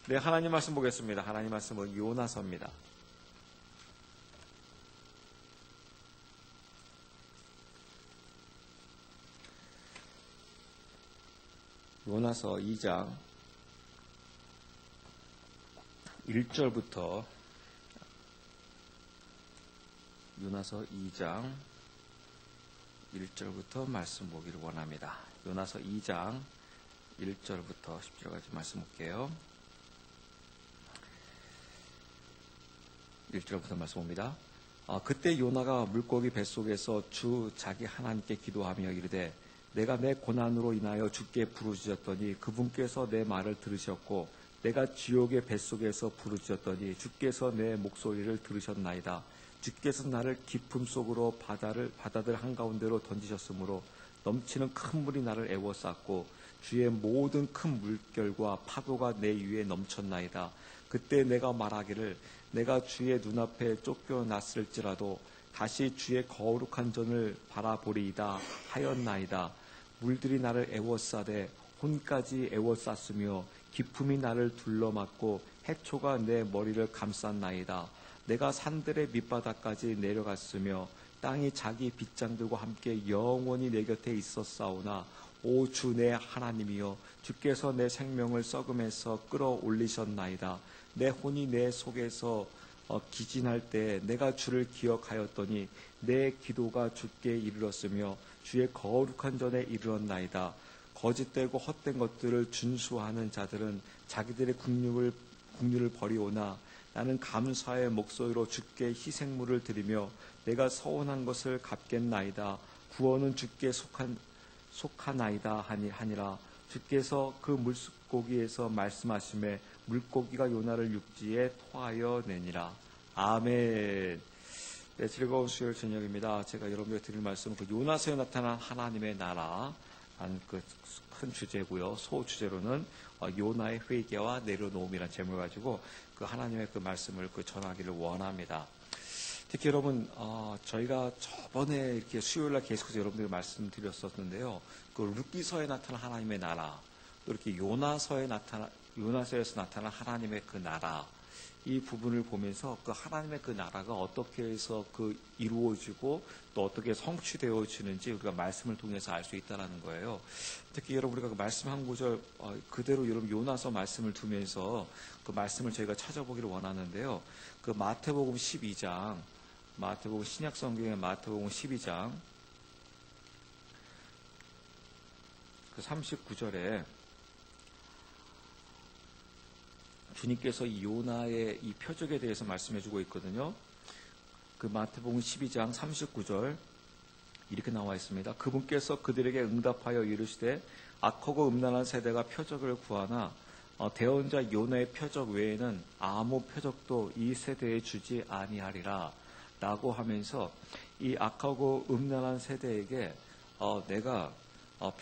네, 하나님 말씀 보겠습니다. 하나님 말씀은 요나서입니다. 요나서 2장 1절부터 요나서 2장 1절부터 말씀 보기를 원합니다. 요나서 2장 1절부터 10절까지 말씀 볼게요. 1절부터 말씀 봅니다. 그때 요나가 물고기 뱃속에서 주 자기 하나님께 기도하며 이르되 내가 내 고난으로 인하여 주께 부르짖었더니 그분께서 내 말을 들으셨고 내가 지옥의 뱃속에서 부르짖었더니 주께서 내 목소리를 들으셨나이다. 주께서 나를 깊음 속으로 바다들 한가운데로 던지셨으므로 넘치는 큰 물이 나를 애워쌌고 주의 모든 큰 물결과 파도가 내 위에 넘쳤나이다. 그때 내가 말하기를 내가 주의 눈앞에 쫓겨났을지라도 다시 주의 거룩한 전을 바라보리이다 하였나이다. 물들이 나를 애워싸되 혼까지 애워쌌으며 기품이 나를 둘러맞고 해초가 내 머리를 감쌌나이다. 내가 산들의 밑바닥까지 내려갔으며 땅이 자기 빗장들과 함께 영원히 내 곁에 있었사오나 오 주 내 하나님이여 주께서 내 생명을 썩음에서 끌어올리셨나이다. 내 혼이 내 속에서 기진할 때 내가 주를 기억하였더니 내 기도가 주께 이르렀으며 주의 거룩한 전에 이르렀나이다. 거짓되고 헛된 것들을 준수하는 자들은 자기들의 국류를 버리오나 나는 감사의 목소리로 주께 희생물을 드리며 내가 서원한 것을 갚겠나이다. 구원은 주께 속하나이다 하니라. 주께서 그 물고기에서 말씀하시매 물고기가 요나를 육지에 토하여 내니라. 아멘. 네, 즐거운 수요일 저녁입니다. 제가 여러분에게 드릴 말씀은 그 요나서에 나타난 하나님의 나라라는 그 큰 주제고요. 소주제로는 요나의 회개와 내려놓음이라는 제목을 가지고 그 하나님의 그 말씀을 전하기를 원합니다. 특히 여러분, 저희가 저번에 이렇게 수요일날 계속해서 여러분들에게 말씀드렸었는데요. 그 룻기서에 나타난 하나님의 나라, 또 이렇게 요나서에서 나타난 하나님의 그 나라, 이 부분을 보면서 그 하나님의 그 나라가 어떻게 해서 그 이루어지고 또 어떻게 성취되어지는지 우리가 말씀을 통해서 알 수 있다는 거예요. 특히 여러분 우리가 그 말씀 한 구절 그대로 여러분 요나서 말씀을 두면서 그 말씀을 저희가 찾아보기를 원하는데요. 그 마태복음 12장, 마태복음 신약 성경의 마태복음 12장 그 39절에 주님께서 이 요나의 이 표적에 대해서 말씀해주고 있거든요. 그 마태복음 12장 39절 이렇게 나와 있습니다. 그분께서 그들에게 응답하여 이르시되 악하고 음란한 세대가 표적을 구하나 대언자 요나의 표적 외에는 아무 표적도 이 세대에 주지 아니하리라 라고 하면서 이 악하고 음란한 세대에게 내가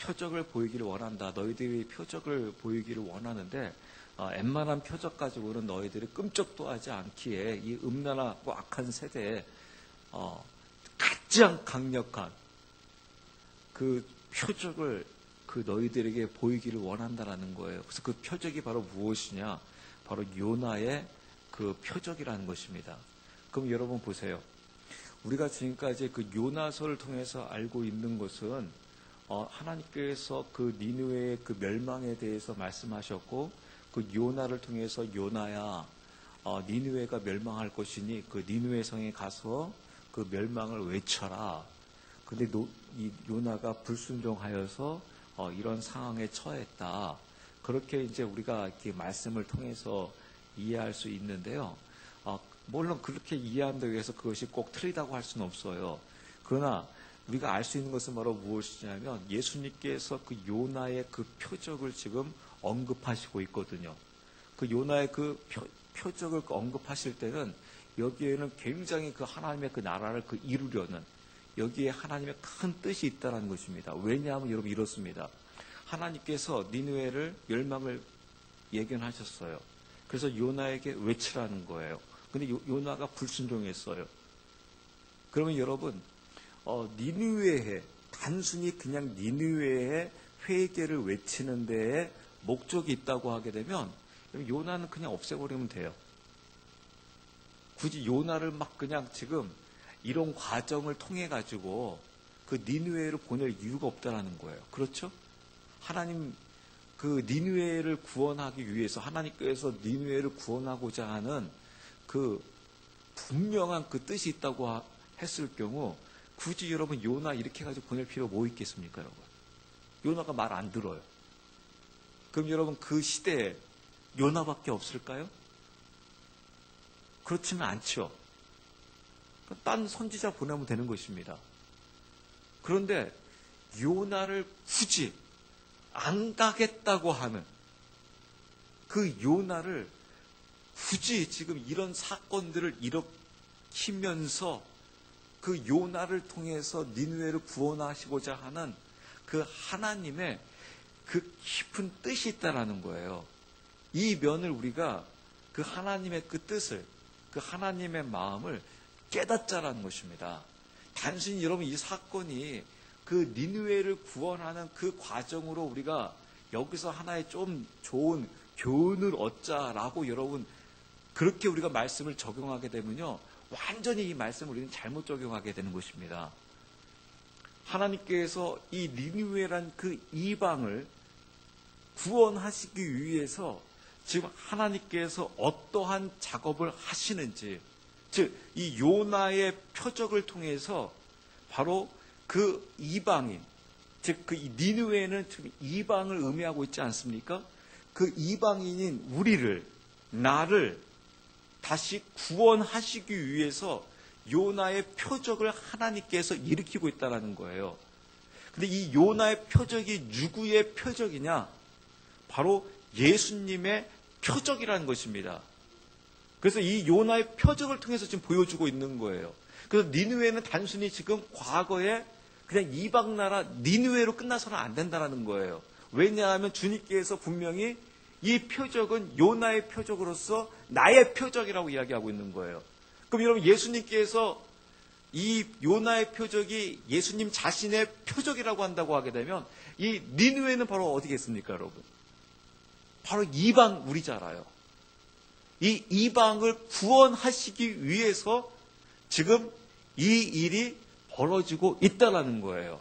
표적을 보이기를 원한다. 너희들이 표적을 보이기를 원하는데 웬만한 표적 가지고는 너희들이 끔찍도 하지 않기에 이 음란하고 악한 세대에 가장 강력한 그 표적을 그 너희들에게 보이기를 원한다라는 거예요. 그래서 그 표적이 바로 무엇이냐? 바로 요나의 그 표적이라는 것입니다. 그럼 여러분 보세요. 우리가 지금까지 그 요나서를 통해서 알고 있는 것은 하나님께서 그 니느웨의 그 멸망에 대해서 말씀하셨고 그 요나를 통해서 요나야 니느웨가 멸망할 것이니 그 니느웨 성에 가서 그 멸망을 외쳐라. 근데 이 요나가 불순종하여서 이런 상황에 처했다. 그렇게 이제 우리가 이렇게 말씀을 통해서 이해할 수 있는데요. 물론 그렇게 이해한다고 해서 그것이 꼭 틀리다고 할 수는 없어요. 그러나 우리가 알 수 있는 것은 바로 무엇이냐면 예수님께서 그 요나의 그 표적을 지금 언급하시고 있거든요. 그 요나의 그 표적을 언급하실 때는 여기에는 굉장히 그 하나님의 그 나라를 그 이루려는 여기에 하나님의 큰 뜻이 있다는 것입니다. 왜냐하면 여러분 이렇습니다. 하나님께서 니느웨를 멸망을 예견하셨어요. 그래서 요나에게 외치라는 거예요. 근데 요나가 불순종했어요. 그러면 여러분 니느웨에 단순히 그냥 니느웨에 회개를 외치는 데에 목적이 있다고 하게 되면 그럼 요나는 그냥 없애버리면 돼요. 굳이 요나를 막 그냥 지금 이런 과정을 통해 가지고 그 니느웨로 보낼 이유가 없다라는 거예요. 그렇죠? 하나님 그 니느웨를 구원하기 위해서 하나님께서 니느웨를 구원하고자 하는 그 분명한 그 뜻이 있다고 했을 경우 굳이 여러분 요나 이렇게 해가지고 보낼 필요가 뭐 있겠습니까, 여러분? 요나가 말 안 들어요. 그럼 여러분 그 시대에 요나밖에 없을까요? 그렇지는 않죠. 딴 선지자 보내면 되는 것입니다. 그런데 요나를 굳이 안 가겠다고 하는 그 요나를 굳이 지금 이런 사건들을 일으키면서 그 요나를 통해서 니느웨를 구원하시고자 하는 그 하나님의 그 깊은 뜻이 있다라는 거예요. 이 면을 우리가 그 하나님의 그 뜻을, 그 하나님의 마음을 깨닫자라는 것입니다. 단순히 여러분 이 사건이 그 니느웨를 구원하는 그 과정으로 우리가 여기서 하나의 좀 좋은 교훈을 얻자라고 여러분 그렇게 우리가 말씀을 적용하게 되면요, 완전히 이 말씀을 우리는 잘못 적용하게 되는 것입니다. 하나님께서 이 니느웨란 그 이방을 구원하시기 위해서 지금 하나님께서 어떠한 작업을 하시는지, 즉 이 요나의 표적을 통해서 바로 그 이방인, 즉 그 니느웨는 지금 이방을 의미하고 있지 않습니까? 그 이방인인 우리를, 나를 다시 구원하시기 위해서 요나의 표적을 하나님께서 일으키고 있다는 거예요. 근데 이 요나의 표적이 누구의 표적이냐? 바로 예수님의 표적이라는 것입니다. 그래서 이 요나의 표적을 통해서 지금 보여주고 있는 거예요. 그래서 니느웨는 단순히 지금 과거에 그냥 이방 나라 니느웨로 끝나서는 안 된다는 거예요. 왜냐하면 주님께서 분명히 이 표적은 요나의 표적으로서 나의 표적이라고 이야기하고 있는 거예요. 그럼 여러분 예수님께서 이 요나의 표적이 예수님 자신의 표적이라고 한다고 하게 되면 이 니느웨는 바로 어디겠습니까, 여러분? 바로 이방 우리잖아요. 이 이방을 구원하시기 위해서 지금 이 일이 벌어지고 있다라는 거예요.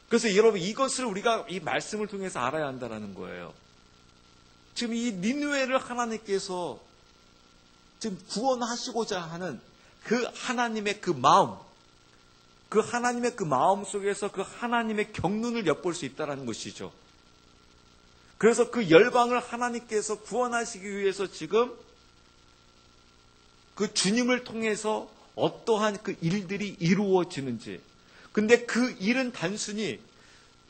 그래서 여러분 이것을 우리가 이 말씀을 통해서 알아야 한다라는 거예요. 지금 이 니느웨를 하나님께서 지금 구원하시고자 하는 그 하나님의 그 마음, 그 하나님의 그 마음 속에서 그 하나님의 경륜을 엿볼 수 있다는 것이죠. 그래서 그 열방을 하나님께서 구원하시기 위해서 지금 그 주님을 통해서 어떠한 그 일들이 이루어지는지. 근데 그 일은 단순히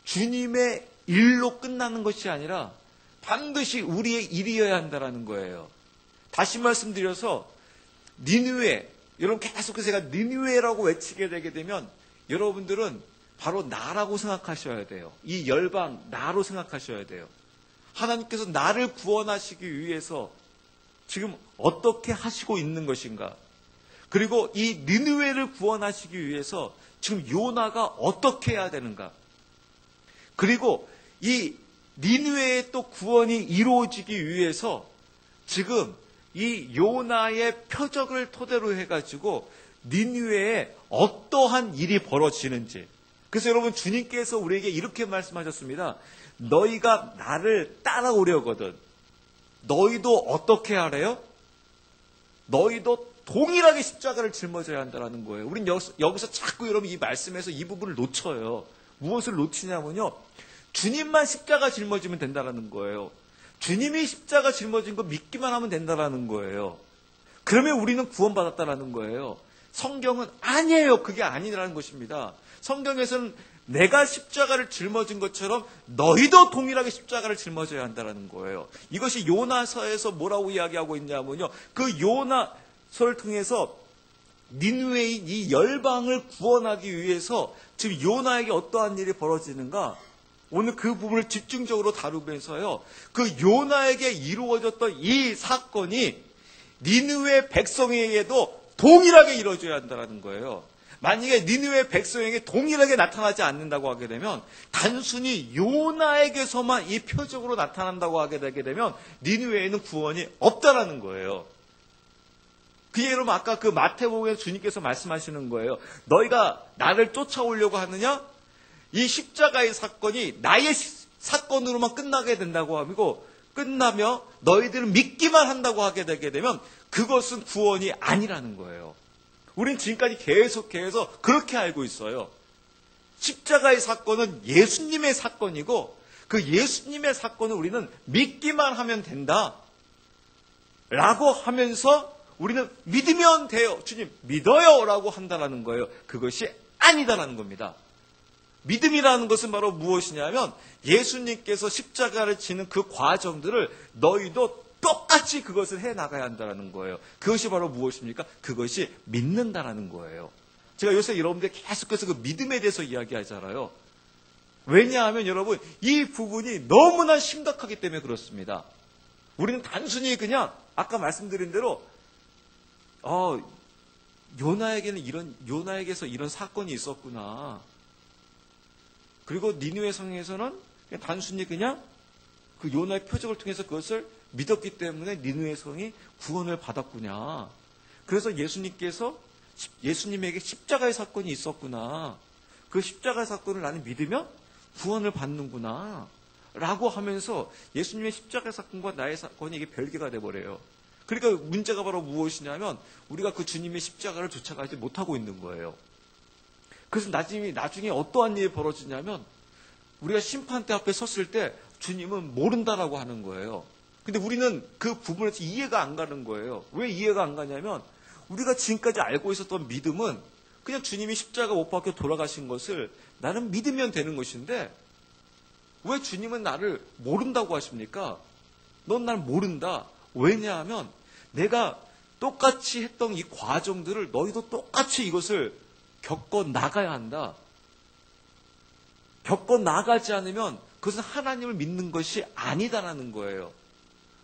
주님의 일로 끝나는 것이 아니라 반드시 우리의 일이어야 한다는 거예요. 다시 말씀드려서 니느웨, 여러분 계속해서 제가 니느웨라고 외치게 되게 되면 여러분들은 바로 나라고 생각하셔야 돼요. 이 열방 나로 생각하셔야 돼요. 하나님께서 나를 구원하시기 위해서 지금 어떻게 하시고 있는 것인가? 그리고 이 니느웨를 구원하시기 위해서 지금 요나가 어떻게 해야 되는가? 그리고 이 니느웨의 또 구원이 이루어지기 위해서 지금 이 요나의 표적을 토대로 해가지고 니느웨에 어떠한 일이 벌어지는지. 그래서 여러분 주님께서 우리에게 이렇게 말씀하셨습니다. 너희가 나를 따라오려거든 너희도 어떻게 하래요? 너희도 동일하게 십자가를 짊어져야 한다는 거예요. 우린 여기서 자꾸 여러분 이 말씀에서 이 부분을 놓쳐요. 무엇을 놓치냐면요, 주님만 십자가 짊어지면 된다는 거예요. 주님이 십자가 짊어진 거 믿기만 하면 된다는 거예요. 그러면 우리는 구원받았다는 거예요. 성경은 아니에요. 그게 아니라는 것입니다. 성경에서는 내가 십자가를 짊어진 것처럼 너희도 동일하게 십자가를 짊어져야 한다는 거예요. 이것이 요나서에서 뭐라고 이야기하고 있냐면요, 그 요나서를 통해서 니느웨인 이 열방을 구원하기 위해서 지금 요나에게 어떠한 일이 벌어지는가, 오늘 그 부분을 집중적으로 다루면서요, 그 요나에게 이루어졌던 이 사건이 니느웨 백성에게도 동일하게 이루어져야 한다는 거예요. 만약에 니느웨 백성에게 동일하게 나타나지 않는다고 하게 되면, 단순히 요나에게서만 이 표적으로 나타난다고 하게 되면 니느웨에는 구원이 없다라는 거예요. 그 예로 아까 그 마태복음에 주님께서 말씀하시는 거예요. 너희가 나를 쫓아오려고 하느냐? 이 십자가의 사건이 나의 사건으로만 끝나게 된다고 하고, 끝나며 너희들은 믿기만 한다고 하게 되게 되면 그것은 구원이 아니라는 거예요. 우린 지금까지 계속해서 그렇게 알고 있어요. 십자가의 사건은 예수님의 사건이고, 그 예수님의 사건은 우리는 믿기만 하면 된다 라고 하면서 우리는 믿으면 돼요. 주님 믿어요 라고 한다는 거예요. 그것이 아니다라는 겁니다. 믿음이라는 것은 바로 무엇이냐면, 예수님께서 십자가를 지는 그 과정들을 너희도 똑같이 그것을 해나가야 한다는 거예요. 그것이 바로 무엇입니까? 그것이 믿는다라는 거예요. 제가 요새 여러분들 계속해서 그 믿음에 대해서 이야기하잖아요. 왜냐하면 여러분, 이 부분이 너무나 심각하기 때문에 그렇습니다. 우리는 단순히 그냥 아까 말씀드린 대로 요나에게서 이런 사건이 있었구나. 그리고 니느웨 성에서는 단순히 그냥 그 요나의 표적을 통해서 그것을 믿었기 때문에 니느웨 성이 구원을 받았구나. 그래서 예수님에게 십자가의 사건이 있었구나. 그 십자가의 사건을 나는 믿으면 구원을 받는구나 라고 하면서 예수님의 십자가의 사건과 나의 사건이 이게 별개가 돼버려요. 그러니까 문제가 바로 무엇이냐면, 우리가 그 주님의 십자가를 쫓아가지 못하고 있는 거예요. 그래서 나중에 어떠한 일이 벌어지냐면, 우리가 심판대 앞에 섰을 때 주님은 모른다라고 하는 거예요. 근데 우리는 그 부분에서 이해가 안 가는 거예요. 왜 이해가 안 가냐면, 우리가 지금까지 알고 있었던 믿음은 그냥 주님이 십자가 못 박혀 돌아가신 것을 나는 믿으면 되는 것인데, 왜 주님은 나를 모른다고 하십니까? 넌 날 모른다. 왜냐하면 내가 똑같이 했던 이 과정들을 너희도 똑같이 이것을 겪어 나가야 한다. 겪어 나가지 않으면 그것은 하나님을 믿는 것이 아니다라는 거예요.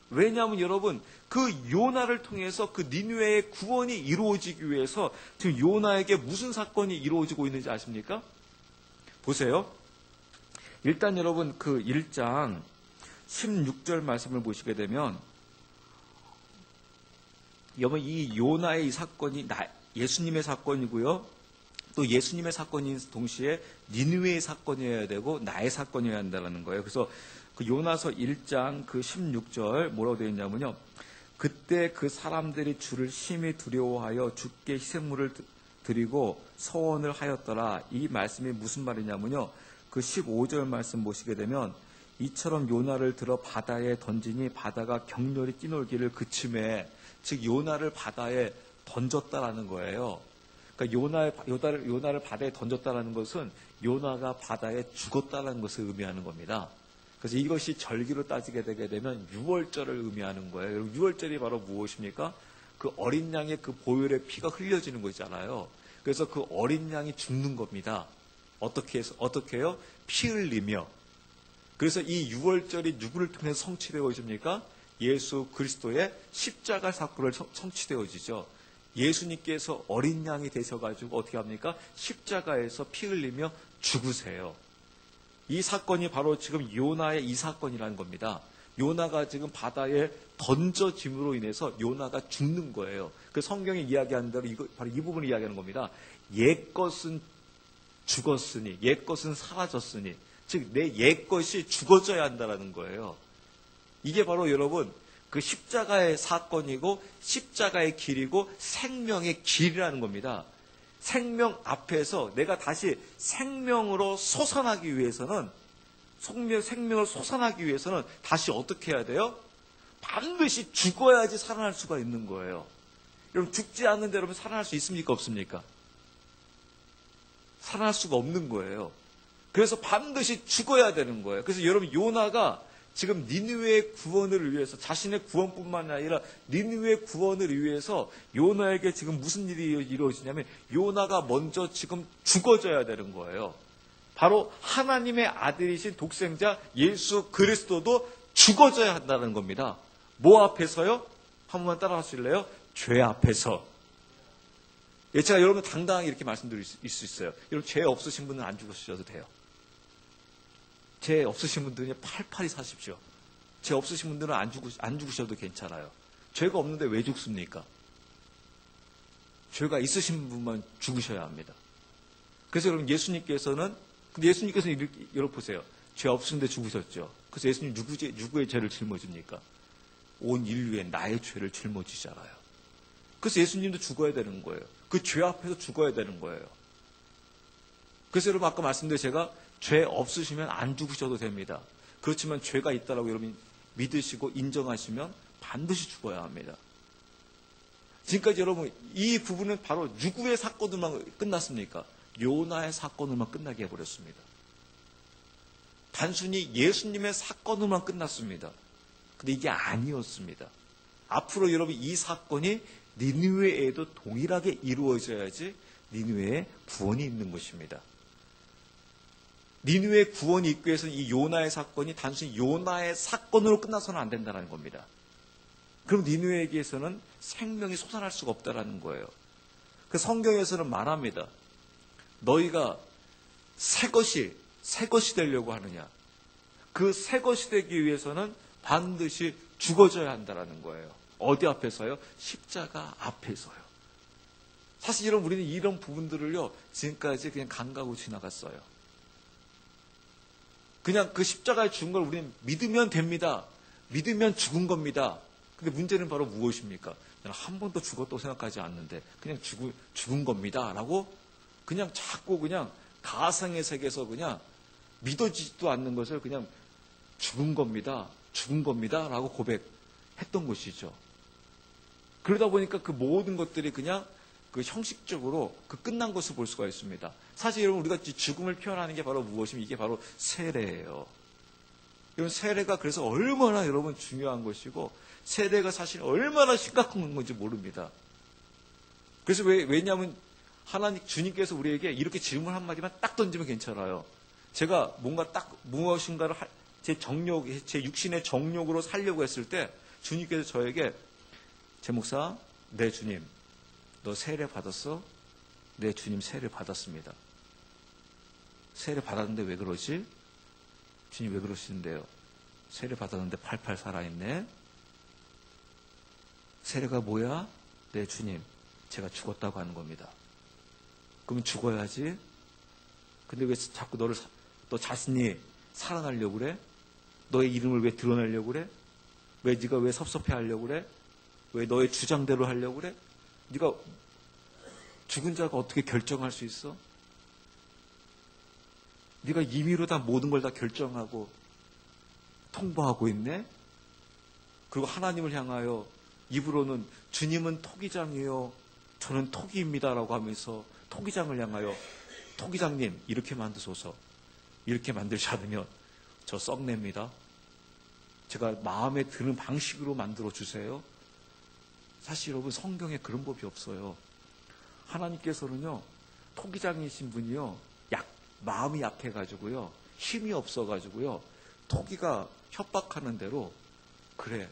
왜냐하면 여러분, 그 요나를 통해서 그 니느웨의 구원이 이루어지기 위해서 지금 요나에게 무슨 사건이 이루어지고 있는지 아십니까? 보세요. 일단 여러분, 그 1장 16절 말씀을 보시게 되면, 여러분, 이 요나의 이 사건이 예수님의 사건이고요. 또 예수님의 사건인 동시에 니느웨의 사건이어야 되고 나의 사건이어야 한다는 거예요. 그래서 그 요나서 1장 그 16절 뭐라고 되어 있냐면요. 그때 그 사람들이 주를 심히 두려워하여 주께 희생물을 드리고 서원을 하였더라. 이 말씀이 무슨 말이냐면요. 그 15절 말씀 보시게 되면, 이처럼 요나를 들어 바다에 던지니 바다가 격렬히 뛰놀기를 그침에, 즉 요나를 바다에 던졌다라는 거예요. 그러니까 요나를 바다에 던졌다라는 것은 요나가 바다에 죽었다라는 것을 의미하는 겁니다. 그래서 이것이 절기로 따지게 되게 되면 유월절을 의미하는 거예요. 그리고 유월절이 바로 무엇입니까? 그 어린 양의 그 보혈의 피가 흘려지는 거잖아요. 그래서 그 어린 양이 죽는 겁니다. 어떻게 해요? 피 흘리며. 그래서 이 유월절이 누구를 통해서 성취되어집니까? 예수 그리스도의 십자가 사건을 성취되어지죠. 예수님께서 어린 양이 되셔가지고 어떻게 합니까? 십자가에서 피 흘리며 죽으세요. 이 사건이 바로 지금 요나의 이 사건이라는 겁니다. 요나가 지금 바다에 던져짐으로 인해서 요나가 죽는 거예요. 그 성경이 이야기하는 대로 바로 이 부분을 이야기하는 겁니다. 옛것은 죽었으니, 옛것은 사라졌으니, 즉 내 옛것이 죽어져야 한다는 거예요. 이게 바로 여러분 그 십자가의 사건이고 십자가의 길이고 생명의 길이라는 겁니다. 생명 앞에서 내가 다시 생명으로 솟아나기 위해서는, 생명을 솟아나기 위해서는 다시 어떻게 해야 돼요? 반드시 죽어야지 살아날 수가 있는 거예요. 여러분, 죽지 않는데 여러분 살아날 수 있습니까? 없습니까? 살아날 수가 없는 거예요. 그래서 반드시 죽어야 되는 거예요. 그래서 여러분, 요나가 지금 니느웨의 구원을 위해서, 자신의 구원뿐만 아니라 니느웨의 구원을 위해서 요나에게 지금 무슨 일이 이루어지냐면, 요나가 먼저 지금 죽어져야 되는 거예요. 바로 하나님의 아들이신 독생자 예수 그리스도도 죽어져야 한다는 겁니다. 뭐 앞에서요? 한 번만 따라 하실래요? 죄 앞에서. 제가 여러분 당당하게 이렇게 말씀드릴 수 있어요. 여러분 죄 없으신 분은 안 죽으셔도 돼요. 죄 없으신 분들은 팔팔이 사십시오. 죄 없으신 분들은 안 죽으셔도 괜찮아요. 죄가 없는데 왜 죽습니까? 죄가 있으신 분만 죽으셔야 합니다. 그래서 여러분 근데 예수님께서는 여러분 보세요. 죄 없으신데 죽으셨죠. 그래서 예수님 누구의 죄를 짊어집니까? 온 인류의 나의 죄를 짊어지잖아요. 그래서 예수님도 죽어야 되는 거예요. 그 죄 앞에서 죽어야 되는 거예요. 그래서 여러분 아까 말씀드린 제가 죄 없으시면 안 죽으셔도 됩니다. 그렇지만 죄가 있다라고 여러분이 믿으시고 인정하시면 반드시 죽어야 합니다. 지금까지 여러분 이 부분은 바로 누구의 사건으로만 끝났습니까? 요나의 사건으로만 끝나게 해버렸습니다. 단순히 예수님의 사건으로만 끝났습니다. 근데 이게 아니었습니다. 앞으로 여러분 이 사건이 니느웨에도 동일하게 이루어져야지 니느웨에 구원이 있는 것입니다. 니느웨의 구원이 있기 위해서는 이 요나의 사건이 단순히 요나의 사건으로 끝나서는 안 된다는 겁니다. 그럼 니느웨에게서는 생명이 솟아날 수가 없다는 거예요. 그 성경에서는 말합니다. 너희가 새 것이 되려고 하느냐. 그 새 것이 되기 위해서는 반드시 죽어져야 한다는 거예요. 어디 앞에서요? 십자가 앞에서요. 사실 여러분 우리는 이런 부분들을요 지금까지 그냥 간과하고 지나갔어요. 그냥 그 십자가에 죽은 걸 우리는 믿으면 됩니다. 믿으면 죽은 겁니다. 근데 문제는 바로 무엇입니까? 저는 한 번도 죽었다고 생각하지 않는데 그냥 죽은 겁니다. 라고 그냥 자꾸 그냥 가상의 세계에서 그냥 믿어지지도 않는 것을 그냥 죽은 겁니다. 라고 고백했던 것이죠. 그러다 보니까 그 모든 것들이 그냥 그 형식적으로 그 끝난 것을 볼 수가 있습니다. 사실 여러분 우리가 죽음을 표현하는 게 바로 무엇이면 이게 바로 세례예요. 이런 세례가 그래서 얼마나 여러분 중요한 것이고 세례가 사실 얼마나 심각한 건지 모릅니다. 그래서 왜냐하면 하나님 주님께서 우리에게 이렇게 질문 한마디만 딱 던지면 괜찮아요. 제가 뭔가 딱 무엇인가를 제 육신의 정욕으로 살려고 했을 때 주님께서 저에게 제 목사, 네 주님, 너 세례 받았어? 네 주님 세례 받았습니다. 세례 받았는데 왜 그러지? 주님 왜 그러시는데요? 세례 받았는데 팔팔 살아있네. 세례가 뭐야? 네 주님, 제가 죽었다고 하는 겁니다. 그러면 죽어야지. 근데 왜 자꾸 너 자신이 살아나려고 그래? 너의 이름을 왜 드러내려고 그래? 네가 왜 섭섭해하려고 그래? 왜 너의 주장대로 하려고 그래? 네가 죽은 자가 어떻게 결정할 수 있어? 네가 임의로 다 모든 걸 다 결정하고 통보하고 있네? 그리고 하나님을 향하여 입으로는 주님은 토기장이요 저는 토기입니다라고 하면서 토기장을 향하여 토기장님 이렇게 만드소서. 이렇게 만들지 않으면 저 썩냅니다. 제가 마음에 드는 방식으로 만들어 주세요. 사실 여러분 성경에 그런 법이 없어요. 하나님께서는요 토기장이신 분이요 마음이 약해가지고요 힘이 없어가지고요 토기가 협박하는 대로 그래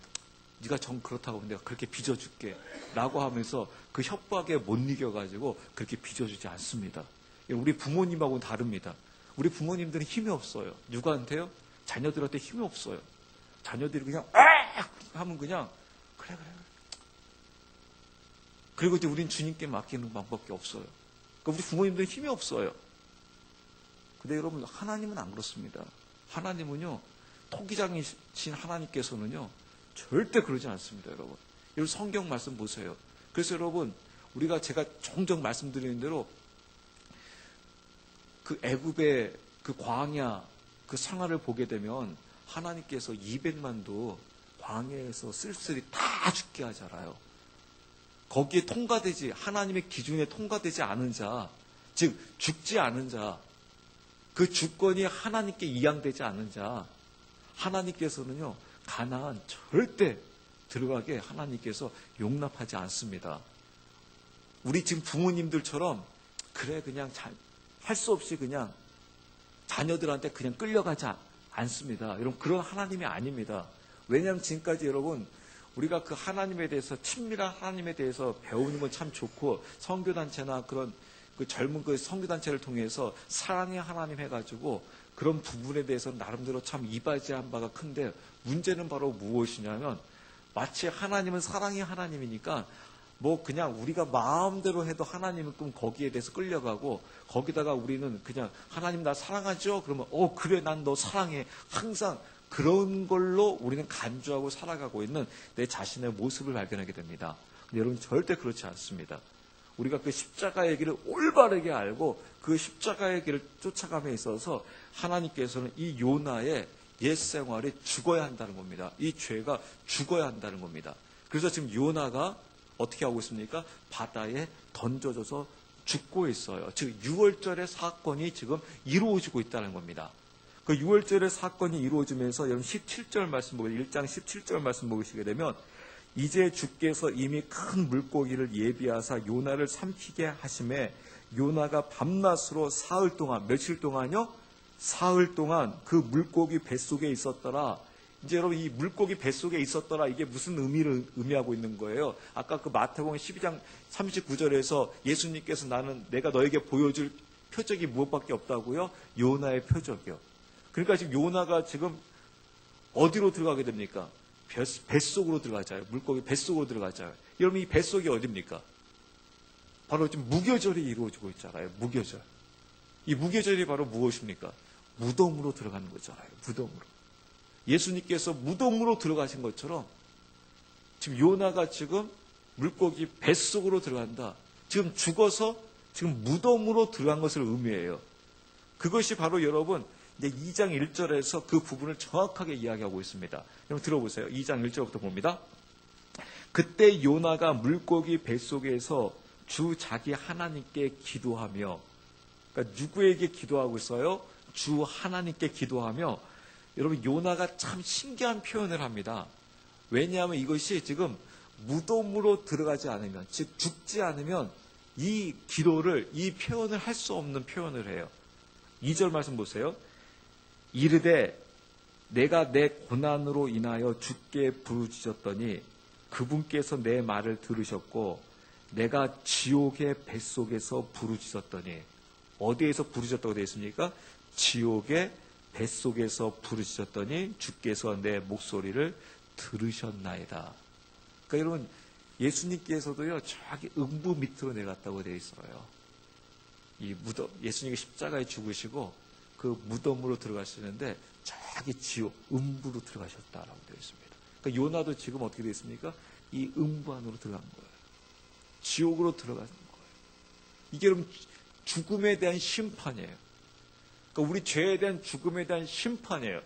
네가 정 그렇다고 하면 내가 그렇게 빚어줄게 라고 하면서 그 협박에 못 이겨가지고 그렇게 빚어주지 않습니다. 우리 부모님하고는 다릅니다. 우리 부모님들은 힘이 없어요. 누구한테요? 자녀들한테 힘이 없어요. 자녀들이 그냥 하면 그냥 그래 그리고 이제 우린 주님께 맡기는 방법밖에 없어요. 그러니까 우리 부모님들은 힘이 없어요. 근데 여러분 하나님은 안 그렇습니다. 하나님은요 토기장이신 하나님께서는요 절대 그러지 않습니다. 여러분 성경 말씀 보세요. 그래서 여러분 제가 종종 말씀드리는 대로 그 애굽의 그 광야 그 생활을 보게 되면 하나님께서 200만도 광야에서 쓸쓸히 다 죽게 하잖아요. 거기에 하나님의 기준에 통과되지 않은 자, 즉 죽지 않은 자, 그 주권이 하나님께 이양되지 않은 자, 하나님께서는요 가나안 절대 들어가게 하나님께서 용납하지 않습니다. 우리 지금 부모님들처럼 그래 그냥 할 수 없이 그냥 자녀들한테 그냥 끌려가지 않습니다. 여러분 그런 하나님이 아닙니다. 왜냐하면 지금까지 여러분 우리가 그 하나님에 대해서, 친밀한 하나님에 대해서 배우는 건 참 좋고, 선교단체나 그런 그 젊은 그 선교단체를 통해서 사랑의 하나님 해가지고 그런 부분에 대해서 나름대로 참 이바지한 바가 큰데, 문제는 바로 무엇이냐면, 마치 하나님은 사랑의 하나님이니까 뭐 그냥 우리가 마음대로 해도 하나님은 그럼 거기에 대해서 끌려가고, 거기다가 우리는 그냥 하나님 나 사랑하죠? 그러면 그래 난 너 사랑해. 항상 그런 걸로 우리는 간주하고 살아가고 있는 내 자신의 모습을 발견하게 됩니다. 근데 여러분 절대 그렇지 않습니다. 우리가 그 십자가의 길을 올바르게 알고 그 십자가의 길을 쫓아감에 있어서 하나님께서는 이 요나의 옛 생활이 죽어야 한다는 겁니다. 이 죄가 죽어야 한다는 겁니다. 그래서 지금 요나가 어떻게 하고 있습니까? 바다에 던져져서 죽고 있어요. 즉 6월절의 사건이 지금 이루어지고 있다는 겁니다. 그 6월절의 사건이 이루어지면서 여러분 17절 말씀 보고 1장 17절 말씀 보시게 되면, 이제 주께서 이미 큰 물고기를 예비하사 요나를 삼키게 하심에 요나가 밤낮으로 사흘 동안, 며칠 동안요? 사흘 동안 그 물고기 뱃속에 있었더라. 이제 여러분 이 물고기 뱃속에 있었더라, 이게 무슨 의미를 의미하고 있는 거예요? 아까 그 마태복음 12장 39절에서 예수님께서 내가 너에게 보여줄 표적이 무엇밖에 없다고요? 요나의 표적이요. 그러니까 지금 요나가 지금 어디로 들어가게 됩니까? 뱃속으로 들어가잖아요. 물고기 뱃속으로 들어가잖아요. 여러분 이 뱃속이 어딥니까? 바로 지금 무교절이 이루어지고 있잖아요. 무교절. 이 무교절이 바로 무엇입니까? 무덤으로 들어가는 거잖아요. 무덤으로. 예수님께서 무덤으로 들어가신 것처럼 지금 요나가 지금 물고기 뱃속으로 들어간다. 지금 죽어서 지금 무덤으로 들어간 것을 의미해요. 그것이 바로 여러분 이제 2장 1절에서 그 부분을 정확하게 이야기하고 있습니다. 여러분 들어보세요. 2장 1절부터 봅니다. 그때 요나가 물고기 뱃속에서 주 자기 하나님께 기도하며, 그러니까 누구에게 기도하고 있어요? 주 하나님께 기도하며. 여러분 요나가 참 신기한 표현을 합니다. 왜냐하면 이것이 지금 무덤으로 들어가지 않으면, 즉 죽지 않으면 이 기도를, 이 표현을 할 수 없는 표현을 해요. 2절 말씀 보세요. 이르되 내가 내 고난으로 인하여 주께 부르짖었더니 그분께서 내 말을 들으셨고 내가 지옥의 뱃속에서 부르짖었더니. 어디에서 부르짖었다고 되어 있습니까? 지옥의 뱃속에서 부르짖었더니 주께서 내 목소리를 들으셨나이다. 그러니까 여러분 예수님께서도요 저기 음부 밑으로 내려갔다고 되어 있어요. 이 무덤, 예수님이 십자가에 죽으시고 그 무덤으로 들어가시는데 저기 지옥, 음부로 들어가셨다라고 되어 있습니다. 그러니까 요나도 지금 어떻게 되어 있습니까? 이 음부 안으로 들어간 거예요. 지옥으로 들어가는 거예요. 이게 여러분 죽음에 대한 심판이에요. 그러니까 우리 죄에 대한 죽음에 대한 심판이에요.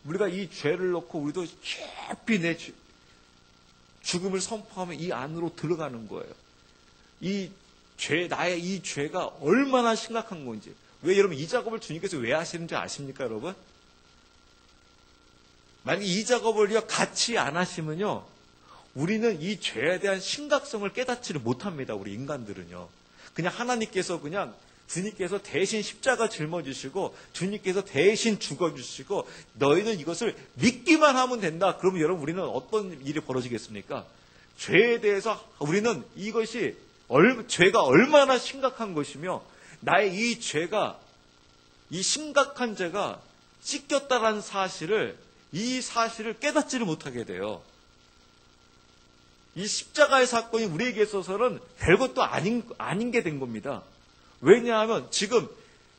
우리가 이 죄를 넣고 우리도 깊이 내 죽음을 선포하면 이 안으로 들어가는 거예요. 이 죄, 나의 이 죄가 얼마나 심각한 건지. 왜 여러분 이 작업을 주님께서 왜 하시는지 아십니까, 여러분? 만약에 이 작업을 같이 안 하시면요, 우리는 이 죄에 대한 심각성을 깨닫지를 못합니다. 우리 인간들은요. 그냥 하나님께서 그냥 주님께서 대신 십자가 짊어지시고 주님께서 대신 죽어주시고 너희는 이것을 믿기만 하면 된다. 그러면 여러분 우리는 어떤 일이 벌어지겠습니까? 죄에 대해서 우리는 이것이 죄가 얼마나 심각한 것이며 나의 이 죄가, 이 심각한 죄가 찢겼다라는 사실을, 이 사실을 깨닫지를 못하게 돼요. 이 십자가의 사건이 우리에게 있어서는 별것도 아닌 게 된 겁니다. 왜냐하면 지금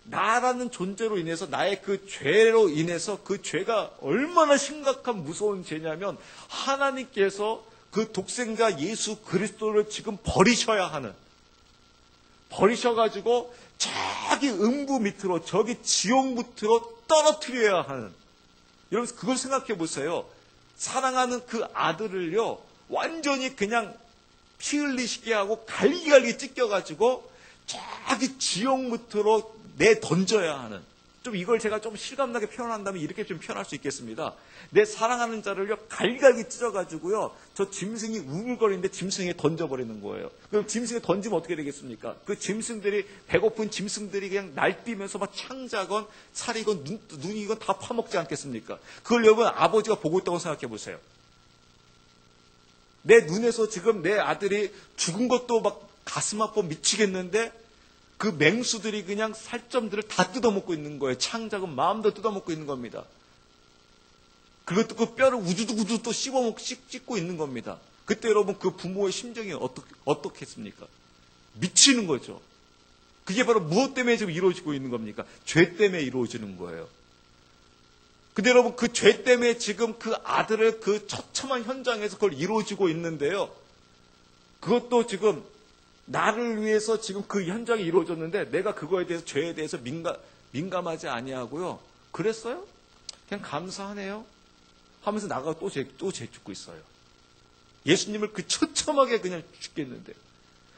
나라는 존재로 인해서 나의 그 죄로 인해서 그 죄가 얼마나 심각한 무서운 죄냐면 하나님께서 그 독생자 예수 그리스도를 지금 버리셔가지고 저기 음부 밑으로, 저기 지옥 밑으로 떨어뜨려야 하는. 여러분 그걸 생각해 보세요. 사랑하는 그 아들을요 완전히 그냥 피 흘리시게 하고 갈기갈기 찢겨가지고 저기 지옥 밑으로 내던져야 하는. 좀 이걸 제가 좀 실감나게 표현한다면 이렇게 좀 표현할 수 있겠습니다. 내 사랑하는 자를요 갈기갈기 찢어가지고요 저 짐승이 우글거리는데 짐승에 던져버리는 거예요. 그럼 짐승에 던지면 어떻게 되겠습니까? 그 짐승들이, 배고픈 짐승들이 그냥 날뛰면서 막 창자건 살이건 눈이건 다 파먹지 않겠습니까? 그걸 여러분 아버지가 보고 있다고 생각해 보세요. 내 눈에서 지금 내 아들이 죽은 것도 막 가슴 아파 미치겠는데 그 맹수들이 그냥 살점들을 다 뜯어먹고 있는 거예요. 창작은 마음도 뜯어먹고 있는 겁니다. 그것도 그 뼈를 우두둑우두 또 씹고 있는 겁니다. 그때 여러분 그 부모의 심정이 어떻겠습니까? 미치는 거죠. 그게 바로 무엇 때문에 지금 이루어지고 있는 겁니까? 죄 때문에 이루어지는 거예요. 근데 여러분 그 죄 때문에 지금 그 아들의 그 처참한 현장에서 그걸 이루어지고 있는데요. 그것도 지금 나를 위해서 지금 그 현장이 이루어졌는데 내가 그거에 대해서 죄에 대해서 민감하지 아니하고요. 그랬어요? 그냥 감사하네요. 하면서 나가고 또 죄 짓고 있어요. 예수님을 그 처참하게 그냥 죽겠는데.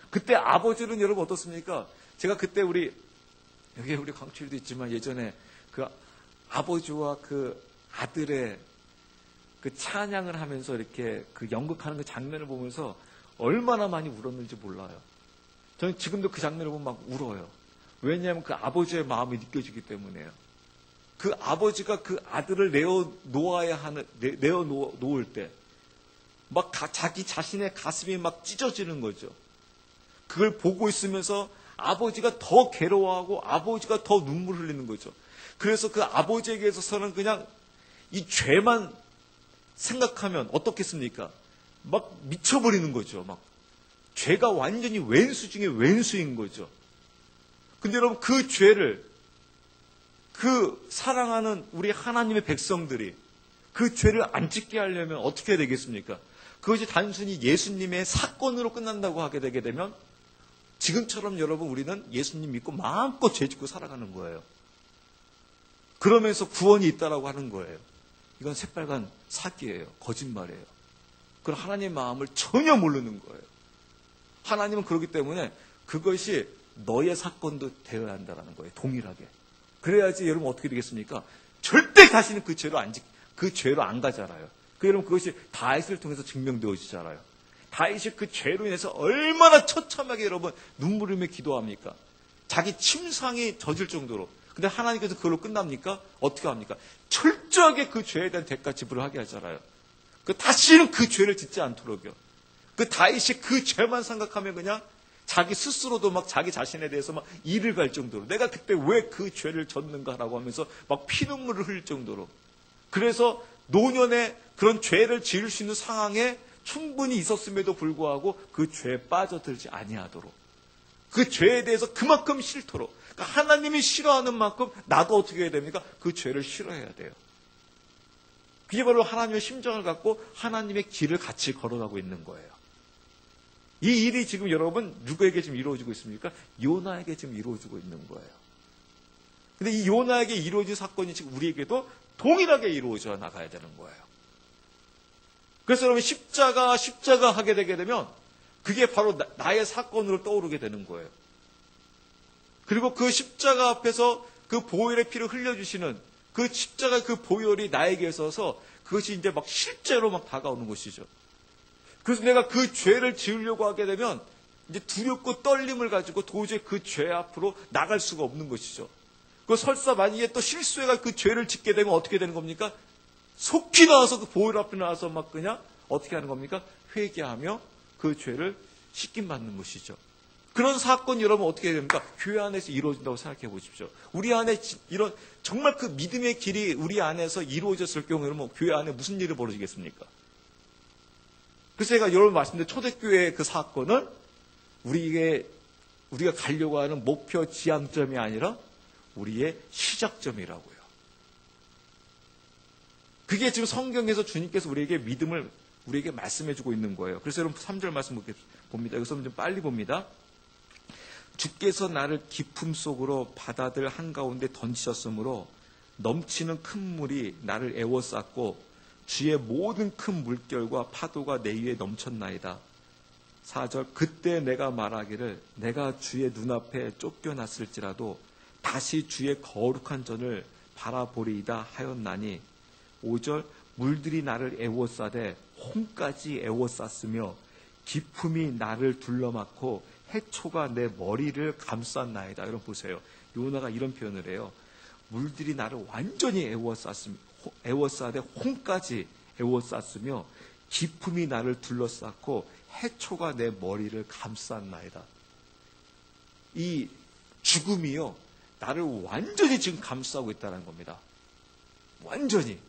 그때 아버지는 여러분 어떻습니까? 제가 그때 여기 우리 광출도 있지만 예전에 그 아버지와 그 아들의 그 찬양을 하면서 이렇게 그 연극하는 그 장면을 보면서 얼마나 많이 울었는지 몰라요. 저는 지금도 그 장면을 보면 막 울어요. 왜냐하면 그 아버지의 마음이 느껴지기 때문에요. 그 아버지가 그 아들을 내어놓을 때, 막 자기 자신의 가슴이 막 찢어지는 거죠. 그걸 보고 있으면서 아버지가 더 괴로워하고 아버지가 더 눈물 흘리는 거죠. 그래서 그 아버지에게 있어서는 그냥 이 죄만 생각하면 어떻겠습니까? 막 미쳐버리는 거죠. 막 죄가 완전히 왼수 중에 왼수인 거죠. 근데 여러분 그 죄를 그 사랑하는 우리 하나님의 백성들이 그 죄를 안 짓게 하려면 어떻게 해야 되겠습니까? 그것이 단순히 예수님의 사건으로 끝난다고 하게 되게 되면 지금처럼 여러분 우리는 예수님 믿고 마음껏 죄 짓고 살아가는 거예요. 그러면서 구원이 있다라고 하는 거예요. 이건 새빨간 사기예요. 거짓말이에요. 그건 하나님의 마음을 전혀 모르는 거예요. 하나님은 그렇기 때문에 그것이 너의 사건도 되어야 한다는 거예요. 동일하게. 그래야지 여러분 어떻게 되겠습니까? 절대 다시는 그 죄로 안 가잖아요. 여러분 그것이 다윗을 통해서 증명되어지잖아요. 다윗이 그 죄로 인해서 얼마나 처참하게 여러분 눈물 흘리며 기도합니까? 자기 침상이 젖을 정도로. 근데 하나님께서 그걸로 끝납니까? 어떻게 합니까? 철저하게 그 죄에 대한 대가 지불을 하게 하잖아요. 다시는 그 죄를 짓지 않도록요. 다윗이 그 죄만 생각하면 그냥 자기 스스로도 막 자기 자신에 대해서 막 이를 갈 정도로 내가 그때 왜 그 죄를 졌는가라고 하면서 막 피눈물을 흘릴 정도로. 그래서 노년에 그런 죄를 지을 수 있는 상황에 충분히 있었음에도 불구하고 그 죄에 빠져들지 아니하도록 그 죄에 대해서 그만큼 싫도록 하나님이 싫어하는 만큼 나도 어떻게 해야 됩니까? 그 죄를 싫어해야 돼요. 그게 바로 하나님의 심정을 갖고 하나님의 길을 같이 걸어가고 있는 거예요. 이 일이 지금 여러분 누구에게 지금 이루어지고 있습니까? 요나에게 지금 이루어지고 있는 거예요. 근데 이 요나에게 이루어진 사건이 지금 우리에게도 동일하게 이루어져 나가야 되는 거예요. 그래서 여러분 십자가 하게 되게 되면 그게 바로 나의 사건으로 떠오르게 되는 거예요. 그리고 그 십자가 앞에서 그 보혈의 피를 흘려주시는 그 십자가 그 보혈이 나에게 있어서 그것이 이제 막 실제로 막 다가오는 것이죠. 그래서 내가 그 죄를 지으려고 하게 되면 이제 두렵고 떨림을 가지고 도저히 그 죄 앞으로 나갈 수가 없는 것이죠. 그 설사 만약에 또 실수해가 그 죄를 짓게 되면 어떻게 되는 겁니까? 속히 나와서 그 보혈 앞에 나와서 막 그냥 어떻게 하는 겁니까? 회개하며 그 죄를 씻김받는 것이죠. 그런 사건이 여러분 어떻게 됩니까? 교회 안에서 이루어진다고 생각해 보십시오. 우리 안에 이런 정말 그 믿음의 길이 우리 안에서 이루어졌을 경우 여러분 교회 안에 무슨 일이 벌어지겠습니까? 그래서 제가 여러분 말씀드린 초대교회의 그 사건은 우리가 가려고 하는 목표 지향점이 아니라 우리의 시작점이라고요. 그게 지금 성경에서 주님께서 우리에게 믿음을 우리에게 말씀해주고 있는 거예요. 그래서 여러분 3절 말씀 봅니다. 여기서 좀 빨리 봅니다. 주께서 나를 깊음 속으로 바다들 한가운데 던지셨으므로 넘치는 큰 물이 나를 에워쌌고 주의 모든 큰 물결과 파도가 내 위에 넘쳤나이다. 4절 그때 내가 말하기를 내가 주의 눈앞에 쫓겨났을지라도 다시 주의 거룩한 전을 바라보리이다 하였나니 5절 물들이 나를 에워싸되 홍까지 에워쌌으며 기품이 나를 둘러막고 해초가 내 머리를 감쌌나이다. 여러분 보세요. 요나가 이런 표현을 해요. 물들이 나를 완전히 에워싸되 홍까지 에워쌌으며 기품이 나를 둘러쌌고 해초가 내 머리를 감쌌나이다. 이 죽음이요, 나를 완전히 지금 감싸고 있다는 겁니다. 완전히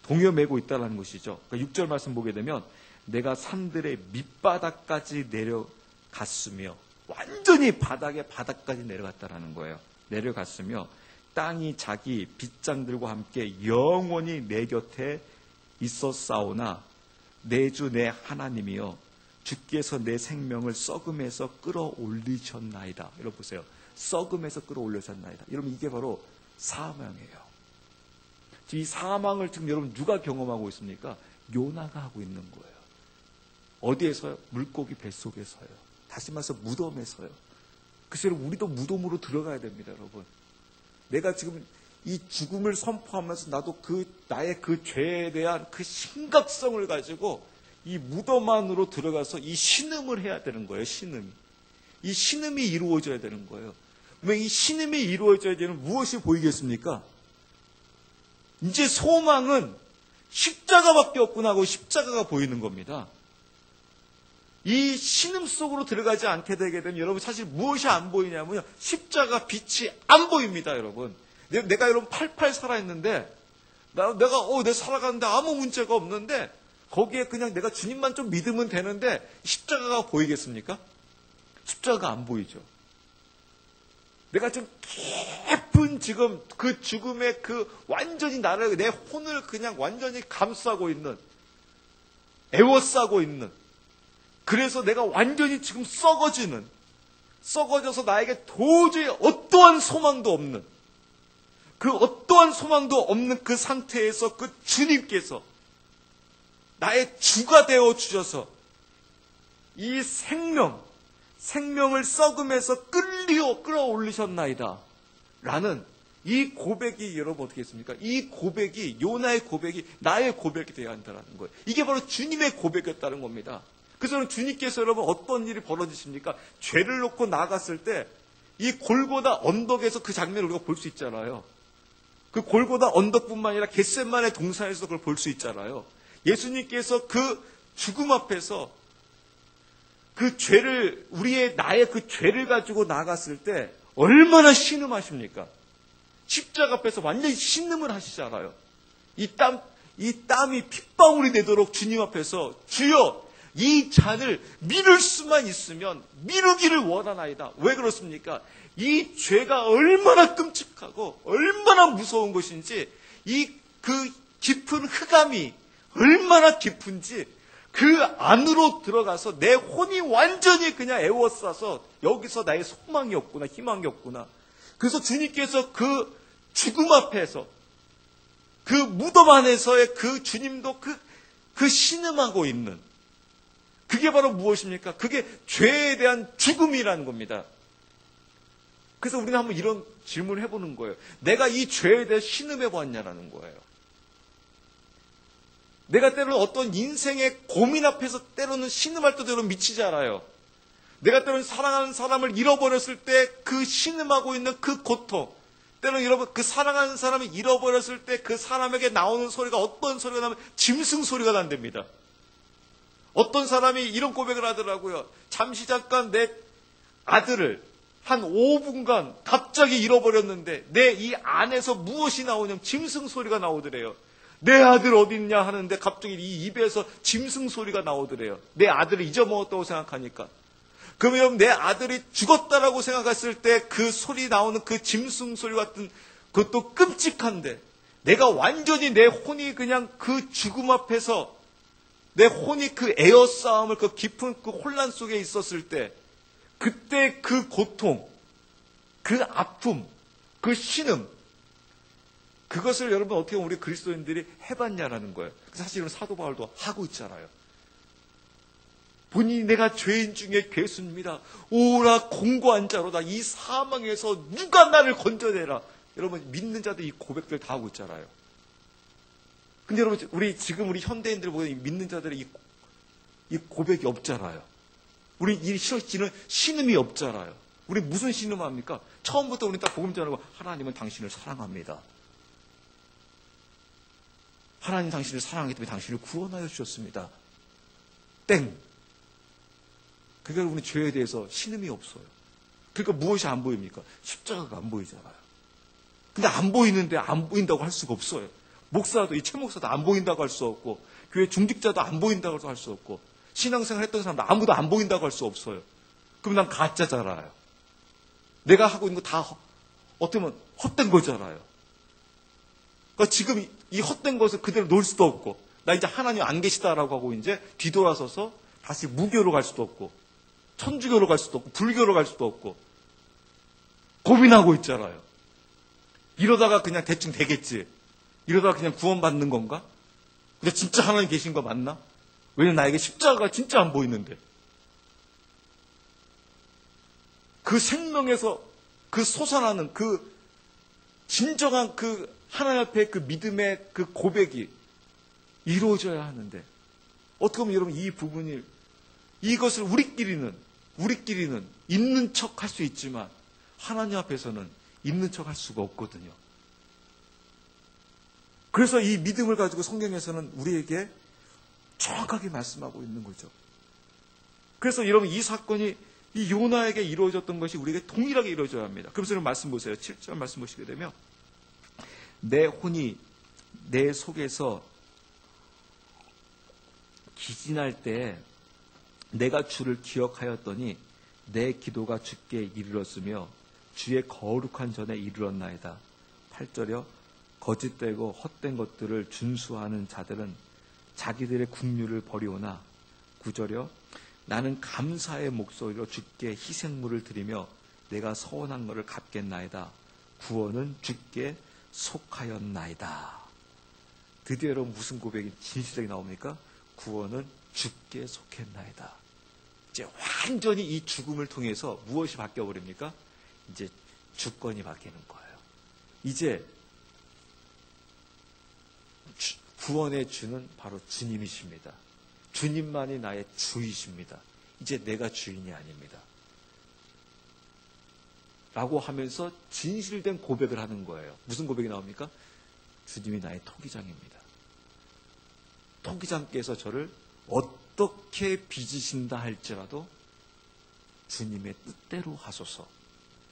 동여매고 있다는 것이죠. 그러니까 6절 말씀 보게 되면 내가 산들의 밑바닥까지 내려갔으며, 완전히 바닥까지 내려갔다라는 거예요. 내려갔으며 땅이 자기 빗장들과 함께 영원히 내 곁에 있었사오나 내 주 내 하나님이여 주께서 내 생명을 썩음에서 끌어올리셨나이다. 여러분 보세요. 썩음에서 끌어올리셨나이다. 여러분 이게 바로 사망이에요. 이 사망을 지금 여러분 누가 경험하고 있습니까? 요나가 하고 있는 거예요. 어디에서요? 물고기 뱃속에서요. 다시 말해서 무덤에서요. 그래서 여러분 우리도 무덤으로 들어가야 됩니다. 여러분 내가 지금 이 죽음을 선포하면서 나도 나의 그 죄에 대한 그 심각성을 가지고 이 무덤 안으로 들어가서 이 신음을 해야 되는 거예요. 이 신음이 이루어져야 되는 거예요. 왜 이 신음이 이루어져야 되는 무엇이 보이겠습니까? 이제 소망은 십자가밖에 없구나 하고 십자가가 보이는 겁니다. 이 신음 속으로 들어가지 않게 되게 되면 여러분 사실 무엇이 안 보이냐면요, 십자가 빛이 안 보입니다. 여러분 내가 여러분 팔팔 살아있는데 내가 살아가는데 아무 문제가 없는데 거기에 그냥 내가 주님만 좀 믿으면 되는데 십자가가 보이겠습니까? 십자가가 안 보이죠. 내가 지금 깊은 지금 그 죽음의 그 완전히 내 혼을 그냥 완전히 감싸고 있는, 애워싸고 있는, 그래서 내가 완전히 지금 썩어져서 나에게 도저히 어떠한 소망도 없는, 그 어떠한 소망도 없는 그 상태에서 그 주님께서 나의 주가 되어 주셔서 이 생명을 썩음에서 끌어올리셨나이다 라는 이 고백이 여러분 어떻게 했습니까? 이 고백이, 요나의 고백이 나의 고백이 되어야 한다는 거예요. 이게 바로 주님의 고백이었다는 겁니다. 그래서 주님께서 여러분 어떤 일이 벌어지십니까? 죄를 놓고 나갔을 때 이 골고다 언덕에서 그 장면을 우리가 볼 수 있잖아요. 그 골고다 언덕뿐만 아니라 겟세마네 동산에서 그걸 볼 수 있잖아요. 예수님께서 그 죽음 앞에서 그 죄를, 나의 그 죄를 가지고 나갔을 때 얼마나 신음하십니까? 십자가 앞에서 완전히 신음을 하시잖아요. 이 땀이 핏방울이 되도록 주님 앞에서 주여 이 잔을 미룰 수만 있으면 미루기를 원하나이다. 왜 그렇습니까? 이 죄가 얼마나 끔찍하고 얼마나 무서운 것인지, 그 깊은 흑암이 얼마나 깊은지 그 안으로 들어가서 내 혼이 완전히 그냥 애워싸서 여기서 나의 소망이 없구나, 희망이 없구나. 그래서 주님께서 그 죽음 앞에서, 그 무덤 안에서의 그 주님도 그 신음하고 있는, 그게 바로 무엇입니까? 그게 죄에 대한 죽음이라는 겁니다. 그래서 우리는 한번 이런 질문을 해보는 거예요. 내가 이 죄에 대해 신음해봤냐라는 거예요. 내가 때로는 어떤 인생의 고민 앞에서 때로는 신음할 때도 미치지 않아요. 내가 때로는 사랑하는 사람을 잃어버렸을 때 그 신음하고 있는 그 고통, 때로는 여러분 그 사랑하는 사람을 잃어버렸을 때 그 사람에게 나오는 소리가, 어떤 소리가 나면 짐승 소리가 난답니다. 어떤 사람이 이런 고백을 하더라고요. 잠깐 내 아들을 한 5분간 갑자기 잃어버렸는데 내 이 안에서 무엇이 나오냐면 짐승 소리가 나오더래요. 내 아들 어디 있냐 하는데 갑자기 이 입에서 짐승 소리가 나오더래요. 내 아들을 잊어먹었다고 생각하니까. 그러면 내 아들이 죽었다라고 생각했을 때 그 소리 나오는 그 짐승 소리 같은 그것도 끔찍한데, 내가 완전히 내 혼이 그냥 그 죽음 앞에서 내 혼이 그 에어싸움을, 그 깊은 그 혼란 속에 있었을 때, 그때 그 고통, 그 아픔, 그 신음, 그것을 여러분 어떻게 우리 그리스도인들이 해봤냐라는 거예요. 사실은 사도 바울도 하고 있잖아요. 본인이 내가 죄인 중에 괴수입니다. 오라 공고한 자로다. 이 사망에서 누가 나를 건져내라. 여러분 믿는 자들 이 고백들 다 하고 있잖아요. 근데 여러분 우리 현대인들 보면 믿는 자들의 이 고백이 없잖아요. 우리 이 싫어지는 신음이 없잖아요. 우리 무슨 신음합니까? 처음부터 우리 딱 복음 전하고 하나님은 당신을 사랑합니다. 하나님 당신을 사랑하기 때문에 당신을 구원하여 주셨습니다. 땡. 그러니까 우리 죄에 대해서 신음이 없어요. 그러니까 무엇이 안 보입니까? 십자가가 안 보이잖아요. 근데 안 보이는데 안 보인다고 할 수가 없어요. 목사도, 이 최목사도 안 보인다고 할 수 없고, 교회 중직자도 안 보인다고 할 수 없고, 신앙생활 했던 사람도 아무도 안 보인다고 할 수 없어요. 그럼 난 가짜잖아요. 내가 하고 있는 거 다 어떻게 보면 헛된 거잖아요. 그러니까 지금 이 헛된 것을 그대로 놓을 수도 없고, 나 이제 하나님 안 계시다라고 하고 이제 뒤돌아서서 다시 무교로 갈 수도 없고, 천주교로 갈 수도 없고, 불교로 갈 수도 없고, 고민하고 있잖아요. 이러다가 그냥 대충 되겠지. 이러다가 그냥 구원받는 건가? 근데 진짜 하나님 계신 거 맞나? 왜냐면 나에게 십자가가 진짜 안 보이는데. 그 생명에서 그 솟아나는 그 진정한 그 하나님 앞에 그 믿음의 그 고백이 이루어져야 하는데, 어떻게 보면 여러분 이 부분이, 이것을 우리끼리는 있는 척 할 수 있지만 하나님 앞에서는 있는 척 할 수가 없거든요. 그래서 이 믿음을 가지고 성경에서는 우리에게 정확하게 말씀하고 있는 거죠. 그래서 여러분 이 사건이 이 요나에게 이루어졌던 것이 우리에게 동일하게 이루어져야 합니다. 그래서 여러분 말씀 보세요. 7절 말씀 보시게 되면, 내 혼이 내 속에서 기진할 때 내가 주를 기억하였더니 내 기도가 주께 이르렀으며 주의 거룩한 전에 이르렀나이다. 8절이요. 거짓되고 헛된 것들을 준수하는 자들은 자기들의 국류를 버리오나. 9절이요. 나는 감사의 목소리로 주께 희생물을 드리며 내가 서원한 것을 갚겠나이다. 구원은 주께 속하였나이다. 드디어 여러분 무슨 고백이 진실하게 나옵니까? 구원은 주께 속했나이다. 이제 완전히 이 죽음을 통해서 무엇이 바뀌어버립니까? 이제 주권이 바뀌는 거예요. 이제 구원의 주는 바로 주님이십니다. 주님만이 나의 주이십니다. 이제 내가 주인이 아닙니다. 라고 하면서 진실된 고백을 하는 거예요. 무슨 고백이 나옵니까? 주님이 나의 토기장입니다. 토기장께서 저를 어떻게 빚으신다 할지라도 주님의 뜻대로 하소서.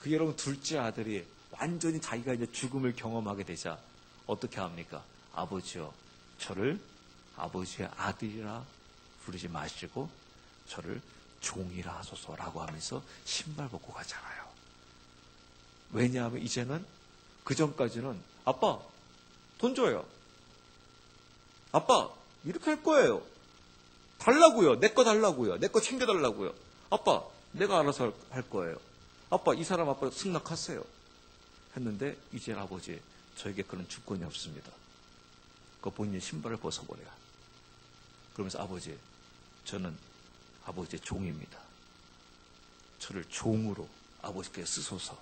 그 여러분 둘째 아들이 완전히 자기가 이제 죽음을 경험하게 되자 어떻게 합니까? 아버지요, 저를 아버지의 아들이라 부르지 마시고 저를 종이라 하소서라고 하면서 신발 벗고 가잖아요. 왜냐하면 이제는 그 전까지는 아빠 돈 줘요. 아빠 이렇게 할 거예요. 달라고요. 내 거 달라고요. 내 거 챙겨달라고요. 아빠 내가 알아서 할 거예요. 아빠 이 사람 아빠 승낙하세요. 했는데 이제 아버지 저에게 그런 주권이 없습니다. 그 본인의 신발을 벗어버려요. 그러면서 아버지 저는 아버지의 종입니다. 저를 종으로 아버지께 쓰소서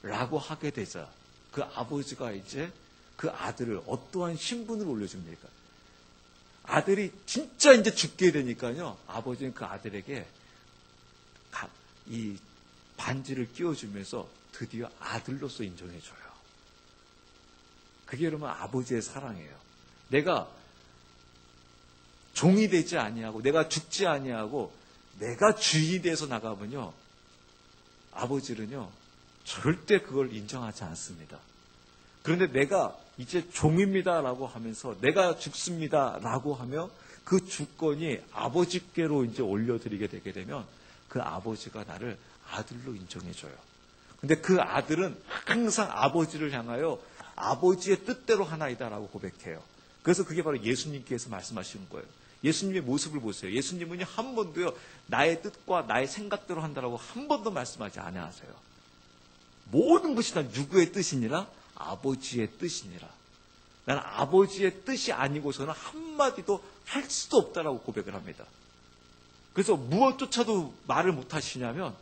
라고 하게 되자 그 아버지가 이제 그 아들을 어떠한 신분을 올려줍니까? 아들이 진짜 이제 죽게 되니까요. 아버지는 그 아들에게 이 반지를 끼워주면서 드디어 아들로서 인정해줘요. 그게 여러분 아버지의 사랑이에요. 내가 종이 되지 아니하고 내가 죽지 아니하고 내가 주인이 돼서 나가면요. 아버지는요. 절대 그걸 인정하지 않습니다. 그런데 내가 이제 종입니다라고 하면서 내가 죽습니다라고 하며 그 주권이 아버지께로 이제 올려드리게 되게 되면 그 아버지가 나를 아들로 인정해줘요. 근데 그 아들은 항상 아버지를 향하여 아버지의 뜻대로 하나이다라고 고백해요. 그래서 그게 바로 예수님께서 말씀하시는 거예요. 예수님의 모습을 보세요. 예수님은요 한 번도요 나의 뜻과 나의 생각대로 한다라고 한 번도 말씀하지 않으세요. 모든 것이 다 누구의 뜻이니라? 아버지의 뜻이니라. 나는 아버지의 뜻이 아니고서는 한마디도 할 수도 없다라고 고백을 합니다. 그래서 무엇조차도 말을 못 하시냐면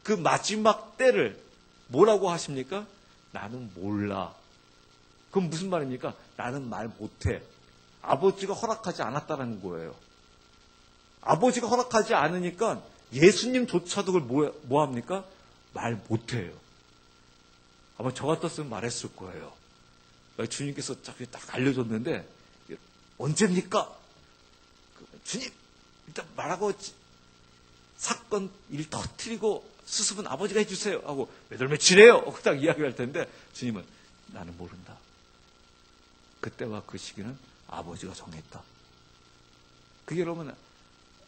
그 마지막 때를 뭐라고 하십니까? 나는 몰라. 그럼 무슨 말입니까? 나는 말 못해. 아버지가 허락하지 않았다는 거예요. 아버지가 허락하지 않으니까 예수님조차도 그걸 뭐 합니까? 말 못해요. 아마 저 같았으면 말했을 거예요. 주님께서 딱 알려줬는데 언제입니까? 주님 일단 말하고 사건 일 터뜨리고 수습은 아버지가 해주세요 하고 몇 월 며칠이에요 하고 딱 이야기할 텐데 주님은 나는 모른다. 그때와 그 시기는 아버지가 정했다. 그게 여러분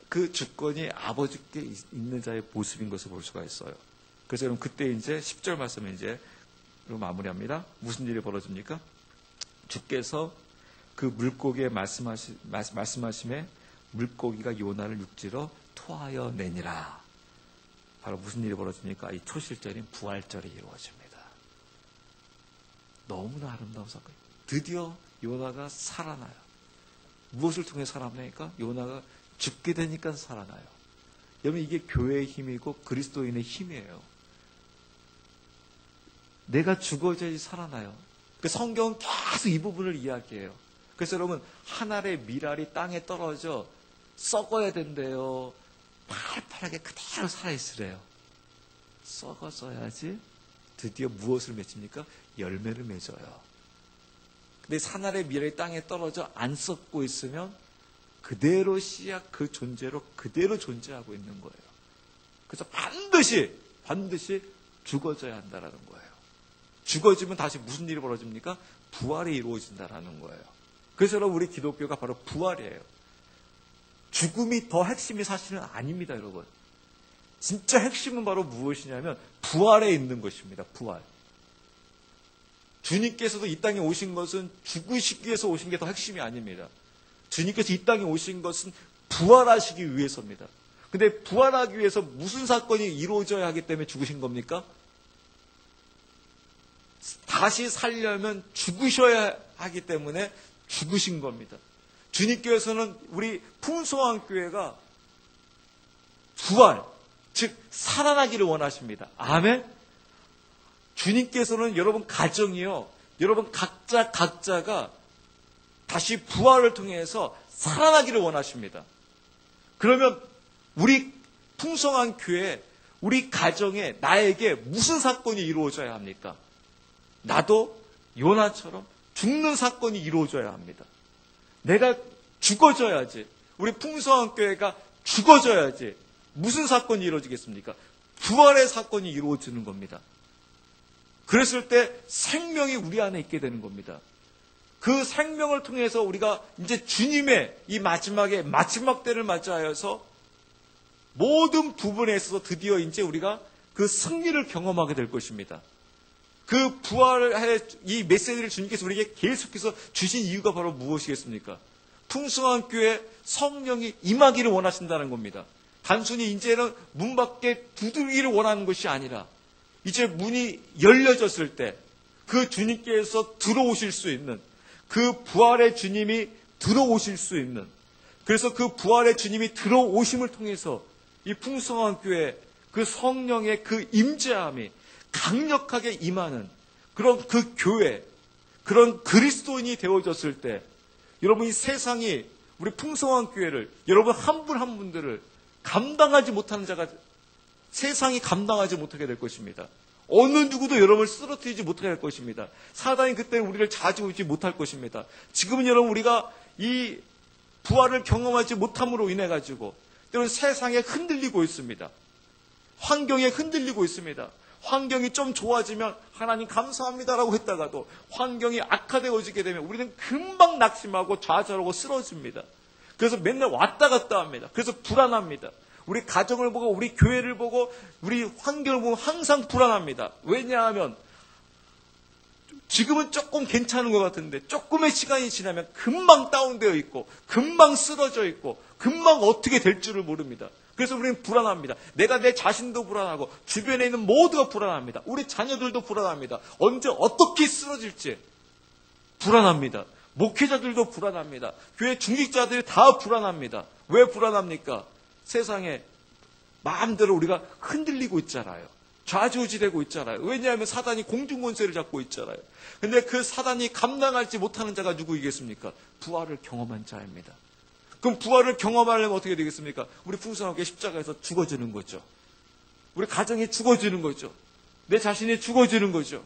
그 주권이 아버지께 있는 자의 모습인 것을 볼 수가 있어요. 그래서 여러분 그때 이제 10절 말씀을 이제 마무리합니다. 무슨 일이 벌어집니까? 주께서 그 물고기에 말씀하심에 물고기가 요나를 육지로 토하여 내니라. 바로 무슨 일이 벌어집니까? 이 초실절인 부활절이 이루어집니다. 너무나 아름다운 사건. 드디어 요나가 살아나요. 무엇을 통해 살아나니까? 요나가 죽게 되니까 살아나요. 여러분 이게 교회의 힘이고 그리스도인의 힘이에요. 내가 죽어져야지 살아나요. 그 성경은 계속 이 부분을 이야기해요. 그래서 여러분 한 알의 밀알이 땅에 떨어져 썩어야 된대요. 팔팔하게 그대로 살아있으래요. 썩어져야지 드디어 무엇을 맺습니까? 열매를 맺어요. 근데 산알의 밀알이 땅에 떨어져 안 썩고 있으면 그대로 씨앗 그 존재로 그대로 존재하고 있는 거예요. 그래서 반드시 죽어져야 한다는 거예요. 죽어지면 다시 무슨 일이 벌어집니까? 부활이 이루어진다는 거예요. 그래서 여러분 우리 기독교가 바로 부활이에요. 죽음이 더 핵심이 사실은 아닙니다, 여러분. 진짜 핵심은 바로 무엇이냐면 부활에 있는 것입니다. 부활. 주님께서도 이 땅에 오신 것은 죽으시기 위해서 오신 게 더 핵심이 아닙니다. 주님께서 이 땅에 오신 것은 부활하시기 위해서입니다. 근데 부활하기 위해서 무슨 사건이 이루어져야 하기 때문에 죽으신 겁니까? 다시 살려면 죽으셔야 하기 때문에 죽으신 겁니다. 주님께서는 우리 풍성한 교회가 부활, 즉 살아나기를 원하십니다. 아멘? 주님께서는 여러분 가정이요, 여러분 각자가 다시 부활을 통해서 살아나기를 원하십니다. 그러면 우리 풍성한 교회, 우리 가정에 나에게 무슨 사건이 이루어져야 합니까? 나도 요나처럼 죽는 사건이 이루어져야 합니다. 내가 죽어져야지. 우리 풍성한 교회가 죽어져야지. 무슨 사건이 이루어지겠습니까? 부활의 사건이 이루어지는 겁니다. 그랬을 때 생명이 우리 안에 있게 되는 겁니다. 그 생명을 통해서 우리가 이제 주님의 이 마지막 때를 맞이하여서 모든 부분에 있어서 드디어 이제 우리가 그 승리를 경험하게 될 것입니다. 그 부활의 이 메시지를 주님께서 우리에게 계속해서 주신 이유가 바로 무엇이겠습니까? 풍성한 교회 성령이 임하기를 원하신다는 겁니다. 단순히 이제는 문 밖에 두들기를 원하는 것이 아니라 이제 문이 열려졌을 때 그 주님께서 들어오실 수 있는, 그 부활의 주님이 들어오실 수 있는, 그래서 그 부활의 주님이 들어오심을 통해서 이 풍성한 교회 그 성령의 그 임재함이 강력하게 임하는 그런 그 교회, 그런 그리스도인이 되어졌을 때 여러분 이 세상이 우리 풍성한 교회를, 여러분 한 분 한 분들을 감당하지 못하는 자가 세상이 감당하지 못하게 될 것입니다. 어느 누구도 여러분을 쓰러뜨리지 못하게 될 것입니다. 사단이 그때 우리를 자지우지 못할 것입니다. 지금은 여러분 우리가 이 부활을 경험하지 못함으로 인해 가지고 때로는 세상에 흔들리고 있습니다. 환경에 흔들리고 있습니다. 환경이 좀 좋아지면 하나님 감사합니다라고 했다가도 환경이 악화되어지게 되면 우리는 금방 낙심하고 좌절하고 쓰러집니다. 그래서 맨날 왔다 갔다 합니다. 그래서 불안합니다. 우리 가정을 보고 우리 교회를 보고 우리 환경을 보고 항상 불안합니다. 왜냐하면 지금은 조금 괜찮은 것 같은데 조금의 시간이 지나면 금방 다운되어 있고 금방 쓰러져 있고 금방 어떻게 될 줄을 모릅니다. 그래서 우리는 불안합니다. 내가 내 자신도 불안하고 주변에 있는 모두가 불안합니다. 우리 자녀들도 불안합니다. 언제 어떻게 쓰러질지 불안합니다. 목회자들도 불안합니다. 교회 중직자들이 다 불안합니다. 왜 불안합니까? 세상에 마음대로 우리가 흔들리고 있잖아요. 좌지우지되고 있잖아요. 왜냐하면 사단이 공중권세를 잡고 있잖아요. 근데 그 사단이 감당하지 못하는 자가 누구이겠습니까? 부활을 경험한 자입니다. 그럼 부활을 경험하려면 어떻게 되겠습니까? 우리 풍성하게 십자가에서 죽어지는 거죠. 우리 가정이 죽어지는 거죠. 내 자신이 죽어지는 거죠.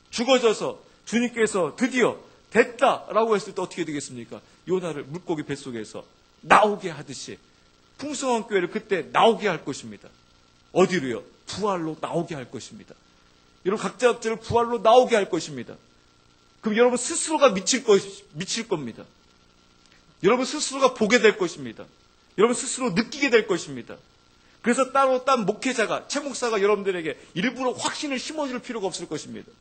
죽어져서 주님께서 드디어 됐다라고 했을 때 어떻게 되겠습니까? 요나를 물고기 뱃속에서 나오게 하듯이 풍성한 교회를 그때 나오게 할 것입니다. 어디로요? 부활로 나오게 할 것입니다. 여러분 각자를 부활로 나오게 할 것입니다. 그럼 여러분 스스로가 미칠 겁니다. 여러분 스스로가 보게 될 것입니다. 여러분 스스로 느끼게 될 것입니다. 그래서 따로 딴 목회자가, 최목사가 여러분들에게 일부러 확신을 심어줄 필요가 없을 것입니다.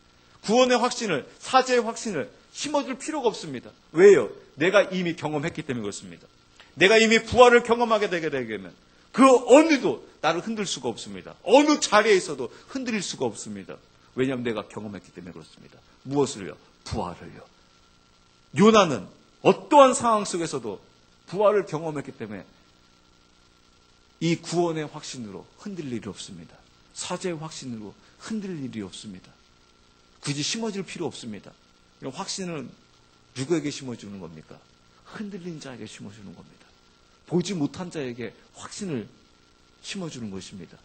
구원의 확신을, 사죄의 확신을 심어줄 필요가 없습니다. 왜요? 내가 이미 경험했기 때문에 그렇습니다. 내가 이미 부활을 경험하게 되게 되면 그 어느도 나를 흔들 수가 없습니다. 어느 자리에 있어도 흔들릴 수가 없습니다. 왜냐하면 내가 경험했기 때문에 그렇습니다. 무엇을요? 부활을요. 요나는 어떠한 상황 속에서도 부활을 경험했기 때문에 이 구원의 확신으로 흔들릴 일이 없습니다. 사죄의 확신으로 흔들릴 일이 없습니다. 굳이 심어줄 필요 없습니다. 이런 확신은 누구에게 심어주는 겁니까? 흔들린 자에게 심어주는 겁니다. 보지 못한 자에게 확신을 심어주는 것입니다.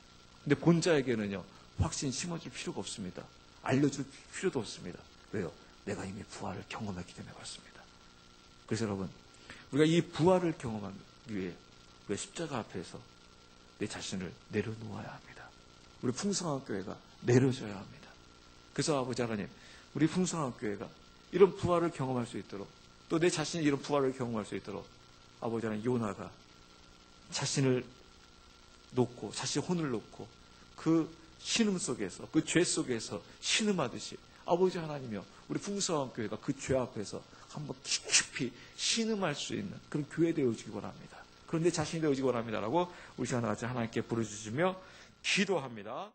근데 본 자에게는요, 확신 심어줄 필요가 없습니다. 알려줄 필요도 없습니다. 왜요? 내가 이미 부활을 경험했기 때문에 그렇습니다. 그래서 여러분, 우리가 이 부활을 경험하기 위해 우리가 십자가 앞에서 내 자신을 내려놓아야 합니다. 우리 풍성한 교회가 내려져야 합니다. 그래서 아버지 하나님, 우리 풍성한 교회가 이런 부활을 경험할 수 있도록, 또 내 자신이 이런 부활을 경험할 수 있도록 아버지 하나님, 요나가 자신을 놓고, 자신의 혼을 놓고 그 신음 속에서, 그 죄 속에서 신음하듯이 아버지 하나님이여, 우리 풍성한 교회가 그 죄 앞에서 한번 깊이 신음할 수 있는 그런 교회 되어지기 원합니다. 그런데 자신이 되어지기 원합니다라고 우리 하나같이 하나님께 부르짖으며 기도합니다.